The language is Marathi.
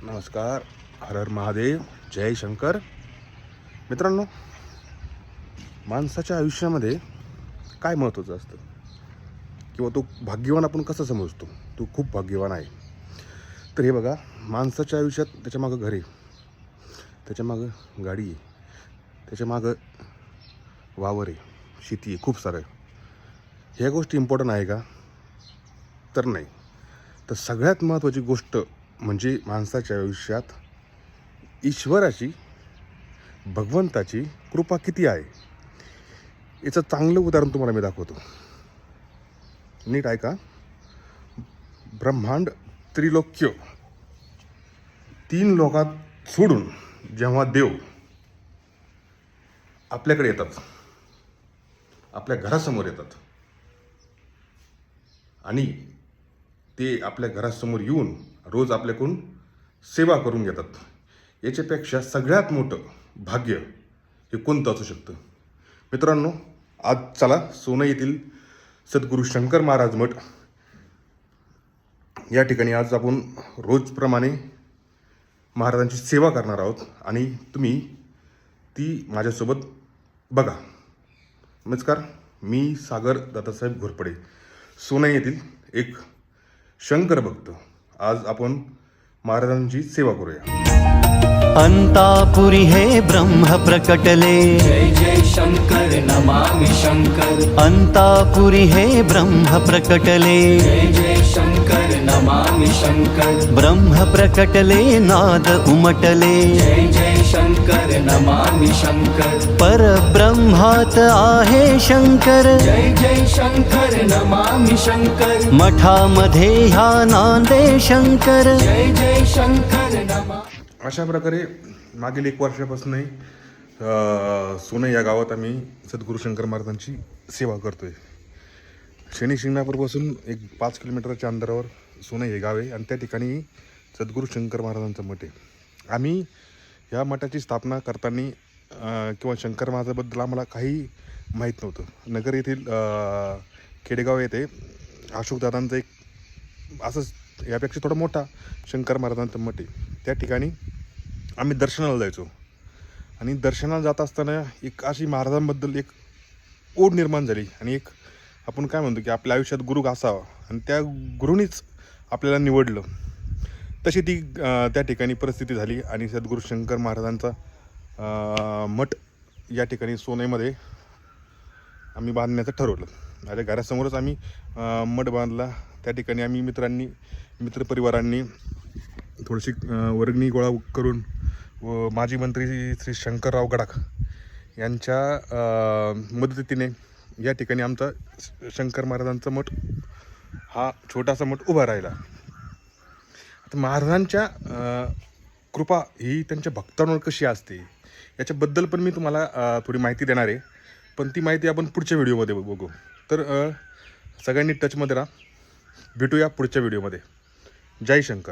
नमस्कार. हर हर महादेव. जय शंकर. मित्रांनो, माणसाच्या आयुष्यामध्ये काय महत्त्वाचं असतं किंवा तो भाग्यवान आपण कसं समजतो? तो खूप भाग्यवान आहे. तर हे बघा, माणसाच्या आयुष्यात त्याच्या मागं घर आहे, त्याच्या मागं गाडी आहे, त्याच्या मागं वावर आहे, शेती आहे, खूप सारं आहे. ह्या गोष्टी इम्पॉर्टंट आहे का? तर नाही. तर सगळ्यात महत्त्वाची गोष्ट म्हणजे माणसाच्या आयुष्यात ईश्वराची, भगवंताची कृपा किती आहे याचं चांगलं उदाहरण तुम्हाला मी दाखवतो. नीट ऐका. ब्रह्मांड, त्रिलोक्य, 3 लोकात सोडून जेव्हा देव आपल्याकडे येतात, आपल्या घरासमोर येतात आणि ते आपल्या घरासमोर येऊन रोज आपल्याकडून सेवा करून घेतात, याच्यापेक्षा सगळ्यात मोठं भाग्य हे कोणतं असू शकतं? मित्रांनो, आज चला सोनई येथील सद्गुरू शंकर महाराज मठ या ठिकाणी आज आपण रोजप्रमाणे महाराजांची सेवा करणार आहोत आणि तुम्ही ती माझ्यासोबत बघा. नमस्कार, मी सागर दादासाहेब घोरपडे, सोनई येथील एक शंकर भक्त. आज आपण महाराजांची सेवा करूया. अंतापुरी हे ब्रह्म प्रकटले, जय जय शंकर नमामि शंकर. अंतापुरी हे ब्रह्म प्रकटले, जय जय शंकर नमामि शंकर. ब्रह्म प्रकटले नाद उमटले, जय जय शंकर नमामि शंकर. परब्रह्मात आहे शंकर, जय जय शंकर नमामि शंकर. मठामध्ये ह्या नांदे शंकर. जय जय शंकर नमामि. अशा प्रकारे मागील 1 वर्षापासूनही सोनई या गावात आम्ही सद्गुरू शंकर महाराजांची सेवा करतोय. शनी शिंगणापूरपासून एक 5 किलोमीटरच्या अंतरावर सोनई हे गाव आहे आणि त्या ठिकाणी सद्गुरू शंकर महाराजांचं मठ आहे. आम्ही ह्या मठाची स्थापना करताना किंवा शंकर महाराजाबद्दल आम्हाला काही माहीत नव्हतं. नगर येथील खेडेगाव येथे अशोकदादांचं एक असंच यापेक्षा थोडा मोठा शंकर महाराजांचा मठ आहे. त्या ठिकाणी आम्ही दर्शनाला जायचो आणि दर्शनाला जात असताना एक अशी महाराजांबद्दल एक ओढ निर्माण झाली आणि एक आपण काय म्हणतो की आपल्या आयुष्यात गुरु असावा आणि त्या गुरुनीच आपल्याला निवडलं. तशी ती त्या ठिकाणी परिस्थिती झाली आणि सद्गुरू शंकर महाराजांचा मठ या ठिकाणी सोनईमध्ये आम्ही बांधण्याचं ठरवलं. माझ्या घरासमोरच आम्ही मठ बांधला. त्या ठिकाणी आम्ही मित्रपरिवारांनी थोडीशी वर्गणी गोळा करून व माजी मंत्री श्री शंकरराव गडाख यांच्या मदतीने या ठिकाणी आमचा शंकर महाराजांचा मठ हा छोटासा मठ उभा राहिला. आता महाराजांच्या कृपा ही त्यांच्या भक्तांवर कशी असते याच्याबद्दल पण मी तुम्हाला थोडी माहिती देणार आहे, पण ती माहिती आपण पुढच्या व्हिडिओमध्ये बघू. तर सगळ्यांनी टचमध्ये राहा. भेटूया पुढच्या व्हिडिओमध्ये. जय शंकर.